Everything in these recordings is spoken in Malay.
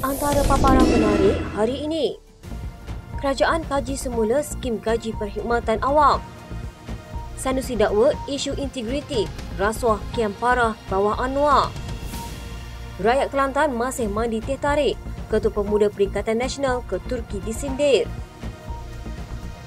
Antara paparan menarik hari ini, kerajaan kaji semula skim gaji perkhidmatan awam. Sanusi dakwa isu integriti, rasuah kian parah bawah Anwar. Rakyat Kelantan masih mandi teh tarik, Ketua Pemuda Perikatan Nasional ke Turki disindir.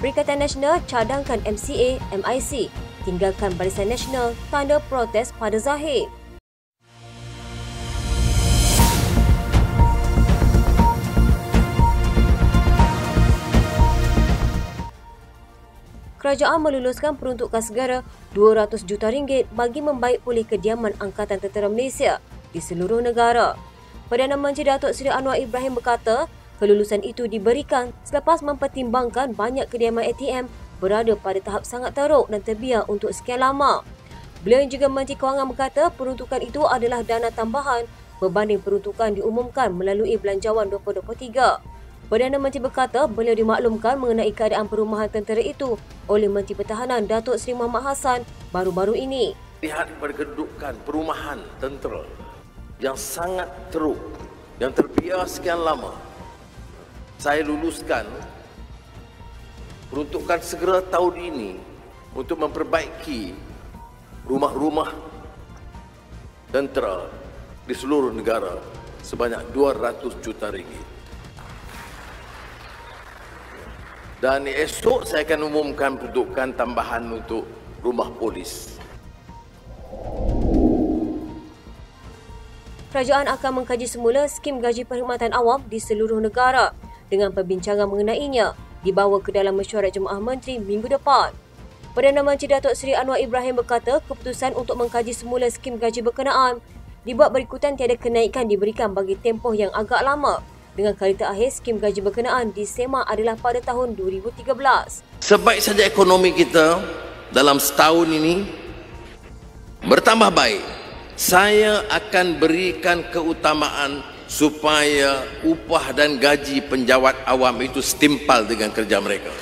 Perikatan Nasional cadangkan MCA, MIC, tinggalkan Barisan Nasional, tanda protes pada Zahid. Kerajaan meluluskan peruntukan segara RM200 juta bagi membaik pulih kediaman Angkatan Tentera Malaysia di seluruh negara. Perdana Menteri Datuk Seri Anwar Ibrahim berkata, kelulusan itu diberikan selepas mempertimbangkan banyak kediaman ATM berada pada tahap sangat teruk dan terbiar untuk sekian lama. Beliau yang juga Menteri Kewangan berkata, peruntukan itu adalah dana tambahan berbanding peruntukan diumumkan melalui Belanjawan 2023. Perdana Menteri berkata beliau dimaklumkan mengenai keadaan perumahan tentera itu oleh Menteri Pertahanan Datuk Seri Muhammad Hassan baru-baru ini. Lihat kepada kedudukan perumahan tentera yang sangat teruk, yang terbiar sekian lama, saya luluskan peruntukan segera tahun ini untuk memperbaiki rumah-rumah tentera di seluruh negara sebanyak RM200 juta. Dan esok saya akan umumkan peruntukan tambahan untuk rumah polis. Kerajaan akan mengkaji semula skim gaji perkhidmatan awam di seluruh negara dengan perbincangan mengenainya dibawa ke dalam mesyuarat Jemaah Menteri minggu depan. Perdana Menteri Datuk Seri Anwar Ibrahim berkata keputusan untuk mengkaji semula skim gaji berkenaan dibuat berikutan tiada kenaikan diberikan bagi tempoh yang agak lama. Dengan kali terakhir skim gaji berkenaan disemak adalah pada tahun 2013. Sebaik saja ekonomi kita dalam setahun ini bertambah baik, saya akan berikan keutamaan supaya upah dan gaji penjawat awam itu setimpal dengan kerja mereka.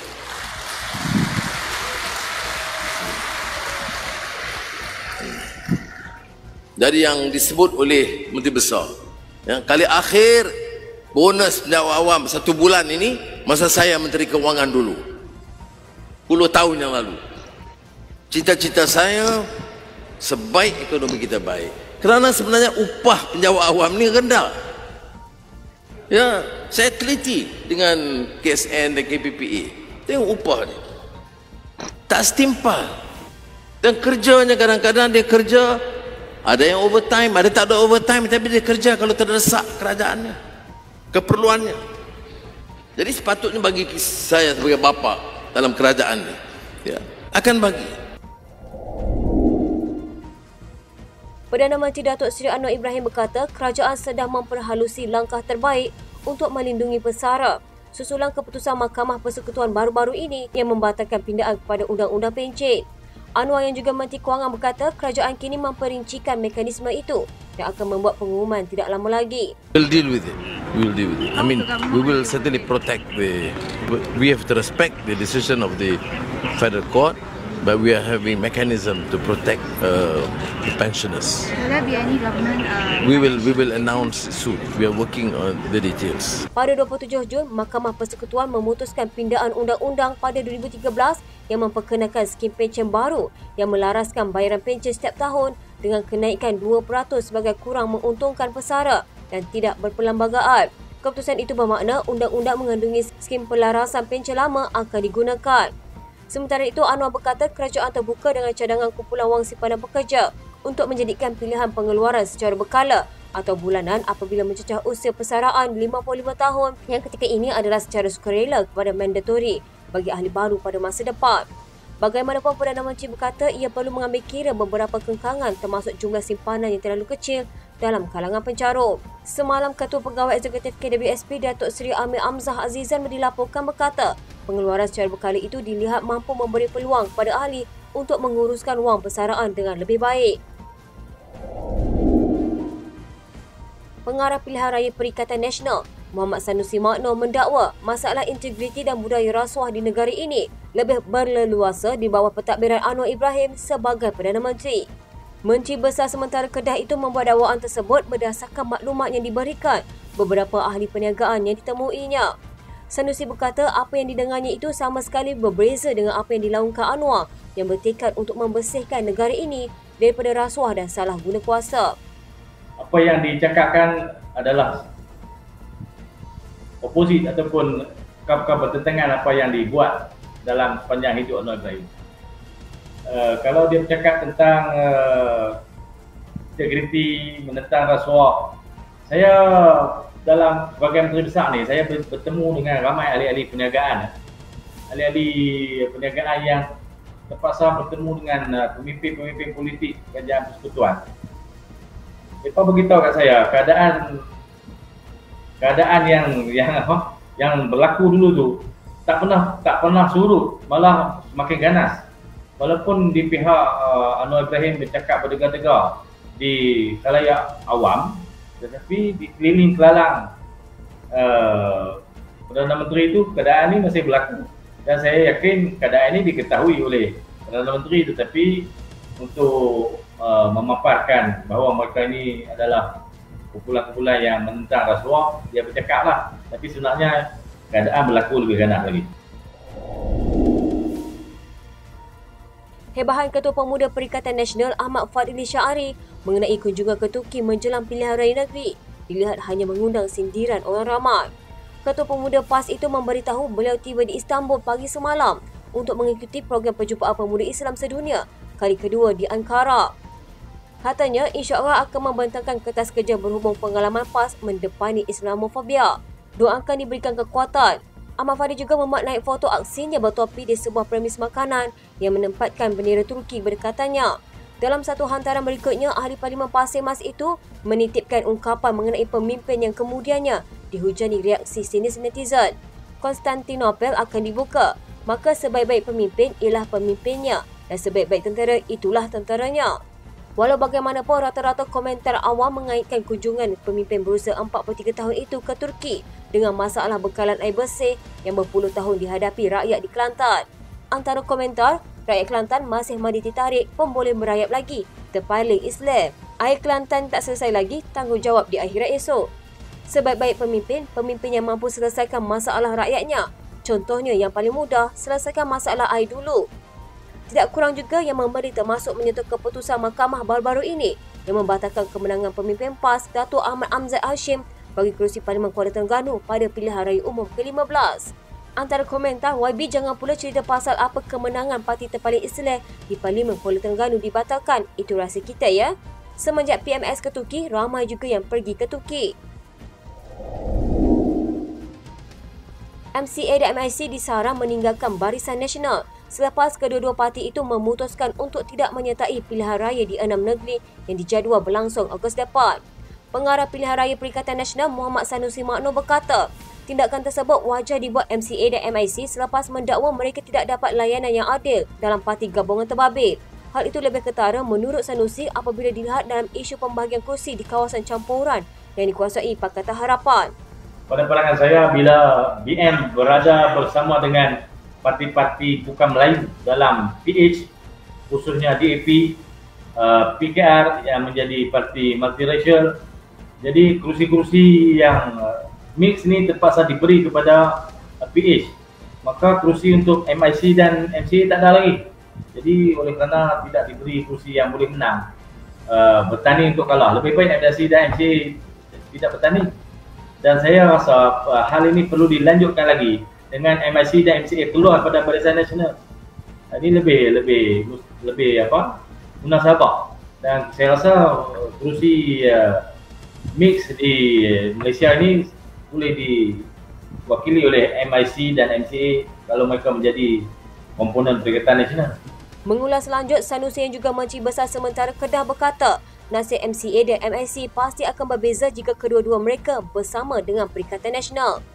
Jadi yang disebut oleh Menteri Besar, yang kali akhir bonus penjawat awam 1 bulan ini masa saya Menteri Kewangan dulu 10 tahun yang lalu. Cita-cita saya sebaik ekonomi kita baik, kerana sebenarnya upah penjawat awam ni rendah. Ya, saya teliti dengan KSN dan KPPA, tengok upah ni tak setimpal, dan kerjanya kadang-kadang dia kerja ada yang overtime, ada tak ada overtime, tapi dia kerja kalau terdesak kerajaannya, keperluannya. Jadi sepatutnya bagi saya sebagai bapa dalam kerajaan ni, ya, akan bagi. Perdana Menteri Datuk Seri Anwar Ibrahim berkata kerajaan sedang memperhalusi langkah terbaik untuk melindungi pesara susulan keputusan Mahkamah Persekutuan baru-baru ini yang membatalkan pindaan kepada Undang-Undang Pencen. Anwar yang juga Menteri Kewangan berkata kerajaan kini memperincikan mekanisme itu dan akan membuat pengumuman tidak lama lagi. We'll deal with it. We mean, we will certainly protect we have to respect the decision of the federal court, but we are having mechanism to protect the pensioners. Will there be any government? We will announce soon. We are working on the details. Pada 27 Jun, Mahkamah Persekutuan memutuskan pindaan undang-undang pada 2013 yang memperkenalkan skim pencen baru yang melaraskan bayaran pencen setiap tahun dengan kenaikan 2% sebagai kurang menguntungkan pesara dan tidak berperlembagaan. Keputusan itu bermakna undang-undang mengandungi skim pelarasan pencen lama akan digunakan. Sementara itu, Anwar berkata kerajaan terbuka dengan cadangan kumpulan wang simpanan pekerja untuk menjadikan pilihan pengeluaran secara berkala atau bulanan apabila mencecah usia persaraan 55 tahun yang ketika ini adalah secara sukarela kepada mandatori bagi ahli baru pada masa depan. Bagaimanapun, Perdana Menteri berkata ia perlu mengambil kira beberapa kengkangan termasuk jumlah simpanan yang terlalu kecil dalam kalangan pencarum. Semalam, Ketua Pegawai Eksekutif KWSP Datuk Seri Amir Amzah Azizan dilaporkan berkata pengeluaran secara berkala itu dilihat mampu memberi peluang kepada ahli untuk menguruskan wang persaraan dengan lebih baik. Pengarah Pilihan Raya Perikatan Nasional Muhammad Sanusi Makno mendakwa masalah integriti dan budaya rasuah di negara ini lebih berleluasa di bawah pentadbiran Anwar Ibrahim sebagai Perdana Menteri. Menteri Besar sementara Kedah itu membuat dakwaan tersebut berdasarkan maklumat yang diberikan beberapa ahli perniagaan yang ditemuinya. Sanusi berkata apa yang didengarnya itu sama sekali berbeza dengan apa yang dilaungkan Anwar yang bertekad untuk membersihkan negara ini daripada rasuah dan salah guna kuasa. Apa yang dicakapkan adalah oposit ataupun perkara bertentangan apa yang dibuat dalam sepanjang hidup Anwar Ibrahim. Kalau dia bercakap tentang integriti, menentang rasuah, saya dalam sebagai menteri besar ni, saya bertemu dengan ramai ahli-ahli perniagaan. Ahli-ahli perniagaan yang terpaksa bertemu dengan pemimpin-pemimpin politik kerajaan persekutuan. Mereka beritahu kat saya keadaan yang berlaku dulu tu tak pernah surut, malah semakin ganas. Walaupun di pihak Anwar Ibrahim bercakap berdegar-degar di khalayak awam, tetapi di keliling kelalang Perdana Menteri itu keadaan ini masih berlaku. Dan saya yakin keadaan ini diketahui oleh Perdana Menteri, tetapi untuk memaparkan bahawa mereka ini adalah kumpulan-kumpulan yang menentang rasuah, dia bercakaplah. Tapi sebenarnya keadaan berlaku lebih ganas lagi. Hebahan Ketua Pemuda Perikatan Nasional Ahmad Fadhili Syahari mengenai kunjungan ke Turki menjelang pilihan raya negeri dilihat hanya mengundang sindiran orang ramai. Ketua Pemuda PAS itu memberitahu beliau tiba di Istanbul pagi semalam untuk mengikuti program perjumpaan pemuda Islam sedunia kali kedua di Ankara. Katanya insya-Allah akan membentangkan kertas kerja berhubung pengalaman PAS mendepani Islamofobia. Doakan diberikan kekuatan. Ahmad Fadhili juga memaknai foto aksinya bertopi di sebuah premis makanan yang menempatkan bendera Turki berkatanya. Dalam satu hantaran berikutnya, ahli Parlimen Pasir Mas itu menitipkan ungkapan mengenai pemimpin yang kemudiannya dihujani reaksi sinis netizen. Konstantinopel akan dibuka, maka sebaik-baik pemimpin ialah pemimpinnya dan sebaik-baik tentera itulah tenteranya. Walau bagaimanapun, rata-rata komentar awam mengaitkan kunjungan pemimpin berusia 43 tahun itu ke Turki dengan masalah bekalan air bersih yang berpuluh tahun dihadapi rakyat di Kelantan. Antara komentar, rakyat Kelantan masih mandi ditarik pun boleh merayap lagi, terpaling Islam. Air Kelantan tak selesai lagi, tanggungjawab di akhirat esok. Sebaik-baik pemimpin, pemimpin yang mampu selesaikan masalah rakyatnya. Contohnya yang paling mudah, selesaikan masalah air dulu. Tidak kurang juga yang memberi termasuk menyentuh keputusan mahkamah baru-baru ini yang membatalkan kemenangan pemimpin PAS Datuk Ahmad Amzad Hashim bagi kerusi Parlimen Kuala Terengganu pada pilihan raya umum ke-15. Antara komentar, YB jangan pula cerita pasal apa kemenangan parti terpaling Islam di Parlimen Kuala Terengganu dibatalkan. Itu rahsia kita ya. Semenjak PMS ke Turki, ramai juga yang pergi ke Turki. MCA dan MIC disarang meninggalkan Barisan Nasional selepas kedua-dua parti itu memutuskan untuk tidak menyertai pilihan raya di 6 negeri yang dijadual berlangsung Ogos depan. Pengarah Pilihan Raya Perikatan Nasional Muhammad Sanusi Makno berkata, tindakan tersebut wajar dibuat MCA dan MIC selepas mendakwa mereka tidak dapat layanan yang adil dalam parti gabungan terbabit. Hal itu lebih ketara menurut Sanusi apabila dilihat dalam isu pembahagian kursi di kawasan campuran yang dikuasai Pakatan Harapan. Pada pandangan saya, bila BN berada bersama dengan parti-parti bukan Melayu dalam PH, khususnya DAP, PKR yang menjadi parti multiracial, jadi kerusi-kerusi yang mix ni terpaksa diberi kepada PH. Maka kerusi untuk MIC dan MCA tak ada lagi. Jadi oleh kerana tidak diberi kerusi yang boleh menang, bertanding untuk kalah, lebih baik MIC dan MCA tidak bertanding. Dan saya rasa hal ini perlu dilanjutkan lagi dengan MIC dan MCA keluar pada Barisan Nasional. Ini lebih munasabah. Dan saya rasa kerusi mix di Malaysia ini boleh diwakili oleh MIC dan MCA kalau mereka menjadi komponen Perikatan Nasional. Mengulas lanjut, Sanusi yang juga Menteri Besar sementara Kedah berkata, nasib MCA dan MIC pasti akan berbeza jika kedua-dua mereka bersama dengan Perikatan Nasional.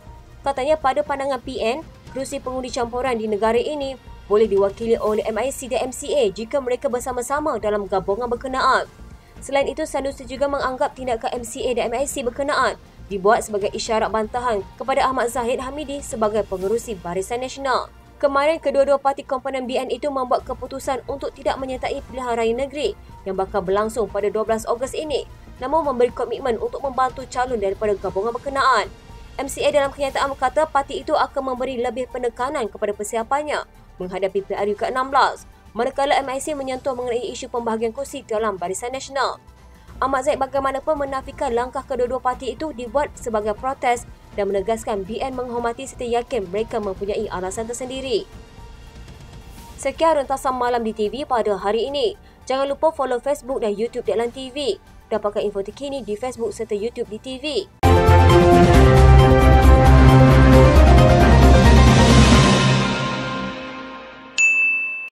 Katanya pada pandangan PN, kerusi pengundi campuran di negara ini boleh diwakili oleh MIC dan MCA jika mereka bersama-sama dalam gabungan berkenaan. Selain itu, Sanusi juga menganggap tindakan MCA dan MIC berkenaan dibuat sebagai isyarat bantahan kepada Ahmad Zahid Hamidi sebagai pengerusi Barisan Nasional. Kemarin, kedua-dua parti komponen BN itu membuat keputusan untuk tidak menyertai pilihan raya negeri yang bakal berlangsung pada 12 Ogos ini, namun memberi komitmen untuk membantu calon daripada gabungan berkenaan. MCA dalam kenyataan berkata parti itu akan memberi lebih penekanan kepada persiapannya menghadapi PRU ke-16, manakala MIC menyentuh mengenai isu pembahagian kursi dalam Barisan Nasional. Ahmad Zaid bagaimanapun menafikan langkah kedua-dua parti itu dibuat sebagai protes dan menegaskan BN menghormati serta yakin mereka mempunyai alasan tersendiri. Sekian rentasan malam di TV pada hari ini. Jangan lupa follow Facebook dan YouTube Deadline TV. Dapatkan info terkini di Facebook serta YouTube di TV.